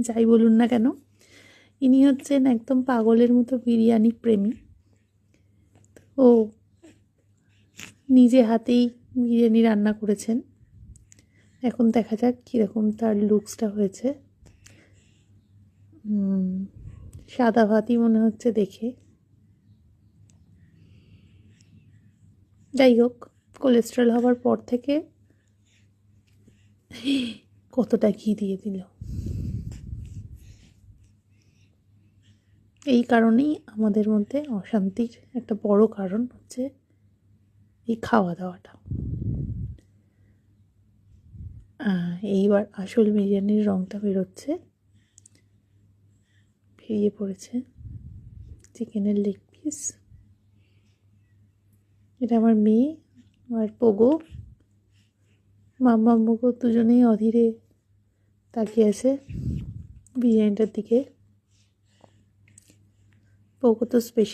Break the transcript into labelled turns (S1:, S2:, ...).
S1: যাই বলুন না কেন, ইনি হচ্ছেন একদম পাগলের মতো বিরিয়ানি প্রেমী। ও নিজে হাতেই বিরিয়ানি রান্না করেছেন। এখন দেখা যাক কীরকম তার লুকসটা হয়েছে। সাদা ভাতই মনে হচ্ছে দেখে। যাই হোক, কোলেস্ট্রল হওয়ার পর থেকে কতটা ঘি দিয়ে দিল। এই কারণেই আমাদের মধ্যে অশান্তির একটা বড় কারণ হচ্ছে এই খাওয়া দাওয়াটা। এইবার আসল বিরিয়ানির রঙটা বেরোচ্ছে, বেরিয়ে পড়েছে চিকেনের লেগ পিস। এটা আমার মেয়ে আর পোগো, মাম্মা পোগো দুজনেই অধীরে তাকিয়ে আছে বিরিয়ানিটার দিকে। পোগো তো স্পেশাল